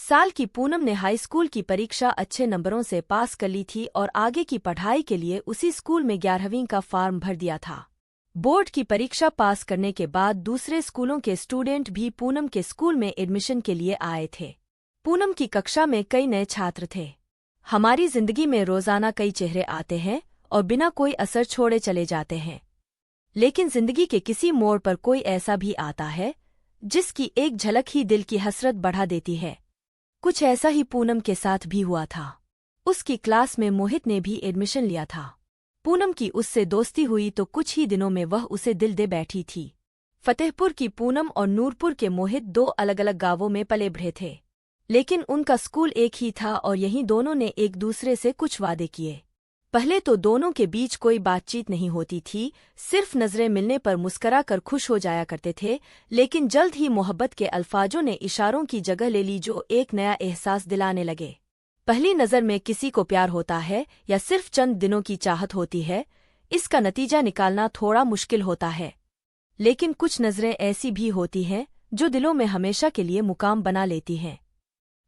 साल की पूनम ने हाई स्कूल की परीक्षा अच्छे नंबरों से पास कर ली थी और आगे की पढ़ाई के लिए उसी स्कूल में 11वीं का फॉर्म भर दिया था। बोर्ड की परीक्षा पास करने के बाद दूसरे स्कूलों के स्टूडेंट भी पूनम के स्कूल में एडमिशन के लिए आए थे। पूनम की कक्षा में कई नए छात्र थे। हमारी जिंदगी में रोजाना कई चेहरे आते हैं और बिना कोई असर छोड़े चले जाते हैं, लेकिन जिंदगी के किसी मोड़ पर कोई ऐसा भी आता है जिसकी एक झलक ही दिल की हसरत बढ़ा देती है। कुछ ऐसा ही पूनम के साथ भी हुआ था। उसकी क्लास में मोहित ने भी एडमिशन लिया था। पूनम की उससे दोस्ती हुई तो कुछ ही दिनों में वह उसे दिल दे बैठी थी। फतेहपुर की पूनम और नूरपुर के मोहित दो अलग अलग गांवों में पले बढ़े थे, लेकिन उनका स्कूल एक ही था और यहीं दोनों ने एक दूसरे से कुछ वादे किए। पहले तो दोनों के बीच कोई बातचीत नहीं होती थी, सिर्फ नजरें मिलने पर मुस्करा कर खुश हो जाया करते थे, लेकिन जल्द ही मोहब्बत के अल्फाजों ने इशारों की जगह ले ली जो एक नया एहसास दिलाने लगे। पहली नज़र में किसी को प्यार होता है या सिर्फ चंद दिनों की चाहत होती है, इसका नतीजा निकालना थोड़ा मुश्किल होता है। लेकिन कुछ नज़रें ऐसी भी होती हैं जो दिलों में हमेशा के लिए मुकाम बना लेती हैं।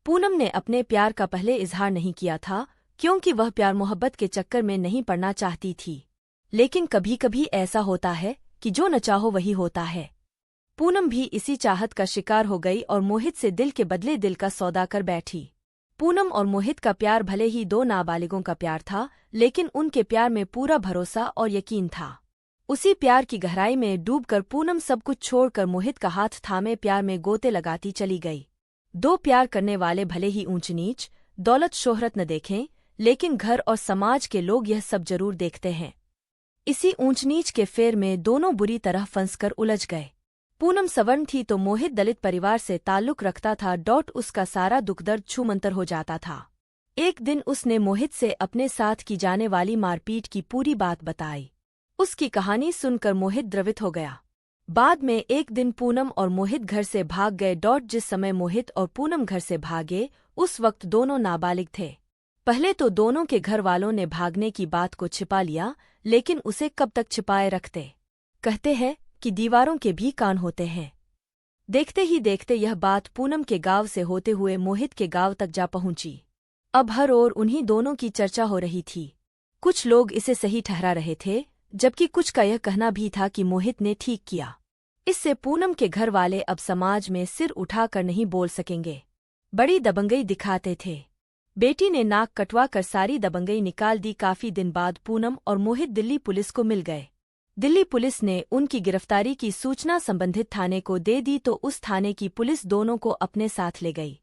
पूनम ने अपने प्यार का पहले इजहार नहीं किया था, क्योंकि वह प्यार मोहब्बत के चक्कर में नहीं पड़ना चाहती थी। लेकिन कभी कभी ऐसा होता है कि जो न चाहो वही होता है। पूनम भी इसी चाहत का शिकार हो गई और मोहित से दिल के बदले दिल का सौदा कर बैठी। पूनम और मोहित का प्यार भले ही दो नाबालिगों का प्यार था, लेकिन उनके प्यार में पूरा भरोसा और यकीन था। उसी प्यार की गहराई में डूबकर पूनम सब कुछ छोड़कर मोहित का हाथ थामे प्यार में गोते लगाती चली गई। दो प्यार करने वाले भले ही ऊंच नीच, दौलत शोहरत न देखें, लेकिन घर और समाज के लोग यह सब जरूर देखते हैं। इसी ऊंच नीच के फेर में दोनों बुरी तरह फंसकर उलझ गए। पूनम सवर्ण थी तो मोहित दलित परिवार से ताल्लुक रखता था। उसका सारा दुख दर्द छूमंतर हो जाता था। एक दिन उसने मोहित से अपने साथ की जाने वाली मारपीट की पूरी बात बताई। उसकी कहानी सुनकर मोहित द्रवित हो गया। बाद में एक दिन पूनम और मोहित घर से भाग गए। जिस समय मोहित और पूनम घर से भागे उस वक्त दोनों नाबालिग थे। पहले तो दोनों के घर वालों ने भागने की बात को छिपा लिया, लेकिन उसे कब तक छिपाए रखते। कहते हैं कि दीवारों के भी कान होते हैं। देखते ही देखते यह बात पूनम के गांव से होते हुए मोहित के गांव तक जा पहुंची। अब हर ओर उन्हीं दोनों की चर्चा हो रही थी। कुछ लोग इसे सही ठहरा रहे थे, जबकि कुछ का यह कहना भी था कि मोहित ने ठीक किया। इससे पूनम के घर वाले अब समाज में सिर उठाकर नहीं बोल सकेंगे। बड़ी दबंगई दिखाते थे। बेटी ने नाक कटवा कर सारी दबंगई निकाल दी। काफी दिन बाद पूनम और मोहित दिल्ली पुलिस को मिल गए। दिल्ली पुलिस ने उनकी गिरफ्तारी की सूचना संबंधित थाने को दे दी तो उस थाने की पुलिस दोनों को अपने साथ ले गई,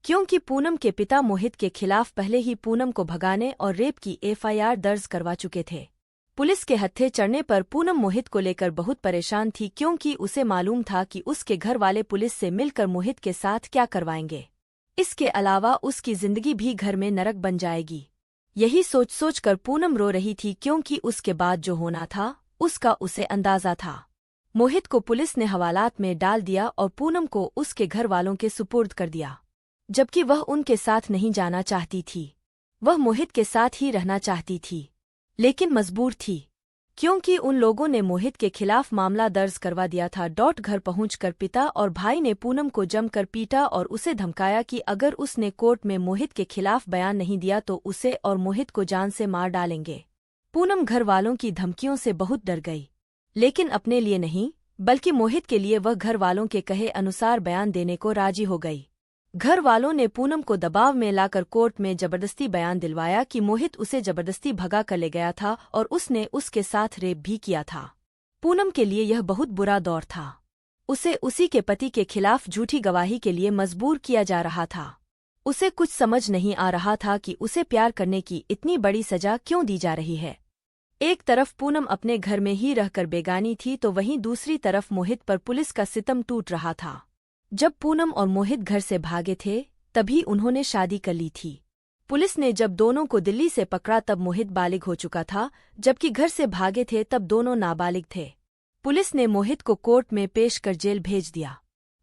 क्योंकि पूनम के पिता मोहित के खिलाफ पहले ही पूनम को भगाने और रेप की एफआईआर दर्ज करवा चुके थे। पुलिस के हत्थे चढ़ने पर पूनम मोहित को लेकर बहुत परेशान थी, क्योंकि उसे मालूम था कि उसके घर वाले पुलिस से मिलकर मोहित के साथ क्या करवाएंगे। इसके अलावा उसकी जिंदगी भी घर में नरक बन जाएगी। यही सोच सोच कर पूनम रो रही थी, क्योंकि उसके बाद जो होना था उसका उसे अंदाजा था। मोहित को पुलिस ने हवालात में डाल दिया और पूनम को उसके घर वालों के सुपुर्द कर दिया, जबकि वह उनके साथ नहीं जाना चाहती थी। वह मोहित के साथ ही रहना चाहती थी, लेकिन मजबूर थी, क्योंकि उन लोगों ने मोहित के खिलाफ मामला दर्ज करवा दिया था। घर पहुंचकर पिता और भाई ने पूनम को जमकर पीटा और उसे धमकाया कि अगर उसने कोर्ट में मोहित के खिलाफ बयान नहीं दिया तो उसे और मोहित को जान से मार डालेंगे। पूनम घर वालों की धमकियों से बहुत डर गई, लेकिन अपने लिए नहीं बल्कि मोहित के लिए वह घर वालों के कहे अनुसार बयान देने को राजी हो गई। घर वालों ने पूनम को दबाव में लाकर कोर्ट में जबरदस्ती बयान दिलवाया कि मोहित उसे जबरदस्ती भगा कर ले गया था और उसने उसके साथ रेप भी किया था। पूनम के लिए यह बहुत बुरा दौर था। उसे उसी के पति के खिलाफ झूठी गवाही के लिए मजबूर किया जा रहा था। उसे कुछ समझ नहीं आ रहा था कि उसे प्यार करने की इतनी बड़ी सजा क्यों दी जा रही है। एक तरफ पूनम अपने घर में ही रहकर बेगानी थी तो वहीं दूसरी तरफ मोहित पर पुलिस का सितम टूट रहा था। जब पूनम और मोहित घर से भागे थे तभी उन्होंने शादी कर ली थी। पुलिस ने जब दोनों को दिल्ली से पकड़ा तब मोहित बालिग हो चुका था, जबकि घर से भागे थे तब दोनों नाबालिग थे। पुलिस ने मोहित को कोर्ट में पेश कर जेल भेज दिया।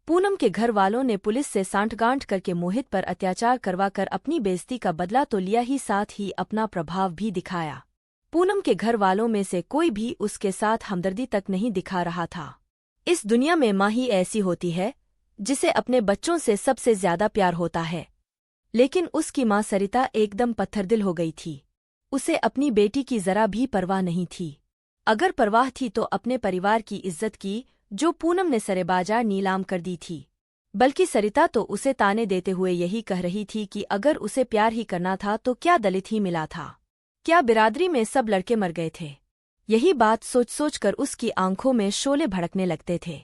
पूनम के घर वालों ने पुलिस से सांठगांठ करके मोहित पर अत्याचार करवाकर अपनी बेइज्जती का बदला तो लिया ही, साथ ही अपना प्रभाव भी दिखाया। पूनम के घर वालों में से कोई भी उसके साथ हमदर्दी तक नहीं दिखा रहा था। इस दुनिया में माँ ही ऐसी होती है जिसे अपने बच्चों से सबसे ज्यादा प्यार होता है। लेकिन उसकी माँ सरिता एकदम पत्थरदिल हो गई थी। उसे अपनी बेटी की जरा भी परवाह नहीं थी। अगर परवाह थी तो अपने परिवार की इज्जत की, जो पूनम ने सरेबाजार नीलाम कर दी थी। बल्कि सरिता तो उसे ताने देते हुए यही कह रही थी कि अगर उसे प्यार ही करना था तो क्या दलित ही मिला था, क्या बिरादरी में सब लड़के मर गए थे। यही बात सोच सोच कर उसकी आंखों में शोले भड़कने लगते थे।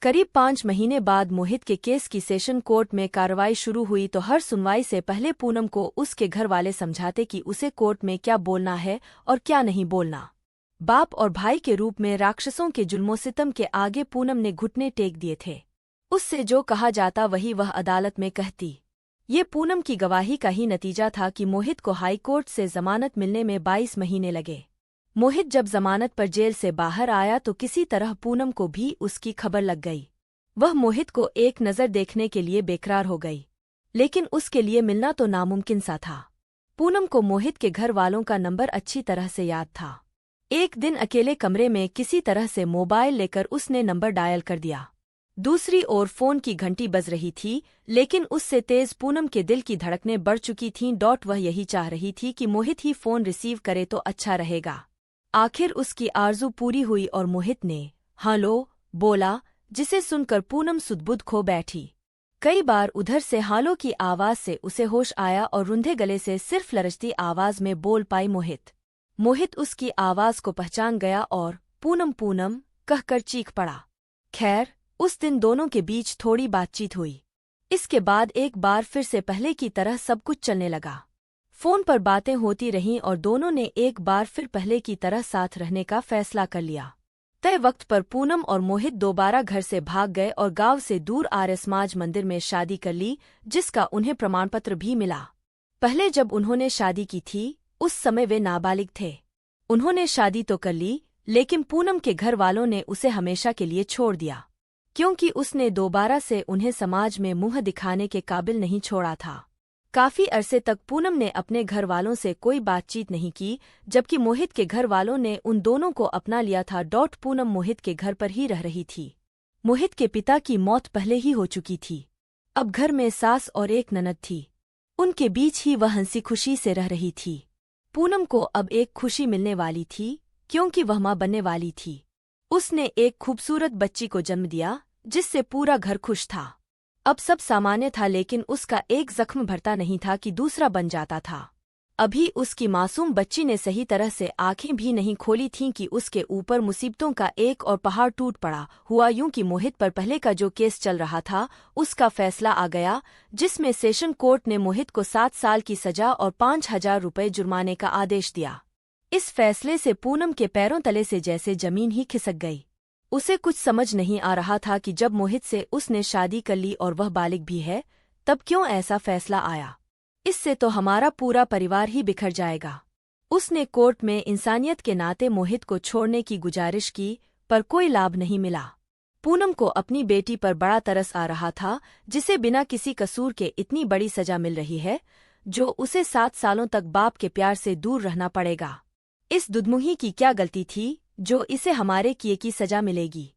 करीब 5 महीने बाद मोहित के केस की सेशन कोर्ट में कार्रवाई शुरू हुई तो हर सुनवाई से पहले पूनम को उसके घर वाले समझाते कि उसे कोर्ट में क्या बोलना है और क्या नहीं बोलना। बाप और भाई के रूप में राक्षसों के जुल्मो सितम के आगे पूनम ने घुटने टेक दिए थे। उससे जो कहा जाता वही वह अदालत में कहती। ये पूनम की गवाही का ही नतीजा था कि मोहित को हाई कोर्ट से जमानत मिलने में 22 महीने लगे। मोहित जब जमानत पर जेल से बाहर आया तो किसी तरह पूनम को भी उसकी खबर लग गई। वह मोहित को एक नज़र देखने के लिए बेकरार हो गई, लेकिन उसके लिए मिलना तो नामुमकिन सा था। पूनम को मोहित के घर वालों का नंबर अच्छी तरह से याद था। एक दिन अकेले कमरे में किसी तरह से मोबाइल लेकर उसने नंबर डायल कर दिया। दूसरी ओर फोन की घंटी बज रही थी, लेकिन उससे तेज पूनम के दिल की धड़कनें बढ़ चुकी थीं। वह यही चाह रही थी कि मोहित ही फोन रिसीव करे तो अच्छा रहेगा। आखिर उसकी आरजू पूरी हुई और मोहित ने हालो बोला, जिसे सुनकर पूनम सुधबुध खो बैठी। कई बार उधर से हालो की आवाज से उसे होश आया और रुंधे गले से सिर्फ लरजती आवाज में बोल पाई मोहित। मोहित उसकी आवाज को पहचान गया और पूनम पूनम कहकर चीख पड़ा। खैर, उस दिन दोनों के बीच थोड़ी बातचीत हुई। इसके बाद एक बार फिर से पहले की तरह सब कुछ चलने लगा। फोन पर बातें होती रहीं और दोनों ने एक बार फिर पहले की तरह साथ रहने का फैसला कर लिया। तय वक्त पर पूनम और मोहित दोबारा घर से भाग गए और गांव से दूर आर्य समाज मंदिर में शादी कर ली, जिसका उन्हें प्रमाणपत्र भी मिला। पहले जब उन्होंने शादी की थी उस समय वे नाबालिग थे। उन्होंने शादी तो कर ली, लेकिन पूनम के घर वालों ने उसे हमेशा के लिए छोड़ दिया, क्योंकि उसने दोबारा से उन्हें समाज में मुंह दिखाने के काबिल नहीं छोड़ा था। काफी अरसे तक पूनम ने अपने घर वालों से कोई बातचीत नहीं की, जबकि मोहित के घर वालों ने उन दोनों को अपना लिया था। पूनम मोहित के घर पर ही रह रही थी। मोहित के पिता की मौत पहले ही हो चुकी थी। अब घर में सास और एक ननद थी। उनके बीच ही वह हंसी खुशी से रह रही थी। पूनम को अब एक खुशी मिलने वाली थी, क्योंकि वह मां बनने वाली थी। उसने एक खूबसूरत बच्ची को जन्म दिया, जिससे पूरा घर खुश था। अब सब सामान्य था, लेकिन उसका एक जख्म भरता नहीं था कि दूसरा बन जाता था। अभी उसकी मासूम बच्ची ने सही तरह से आंखें भी नहीं खोली थीं कि उसके ऊपर मुसीबतों का एक और पहाड़ टूट पड़ा। हुआ यूं कि मोहित पर पहले का जो केस चल रहा था उसका फैसला आ गया, जिसमें सेशन कोर्ट ने मोहित को 7 साल की सजा और 5,000 रुपये जुर्माने का आदेश दिया। इस फैसले से पूनम के पैरों तले से जैसे जमीन ही खिसक गई। उसे कुछ समझ नहीं आ रहा था कि जब मोहित से उसने शादी कर ली और वह बालिग भी है, तब क्यों ऐसा फैसला आया। इससे तो हमारा पूरा परिवार ही बिखर जाएगा। उसने कोर्ट में इंसानियत के नाते मोहित को छोड़ने की गुजारिश की, पर कोई लाभ नहीं मिला। पूनम को अपनी बेटी पर बड़ा तरस आ रहा था, जिसे बिना किसी कसूर के इतनी बड़ी सजा मिल रही है, जो उसे 7 सालों तक बाप के प्यार से दूर रहना पड़ेगा। इस दुधमुही की क्या गलती थी, जो इसे हमारे किए की सजा मिलेगी।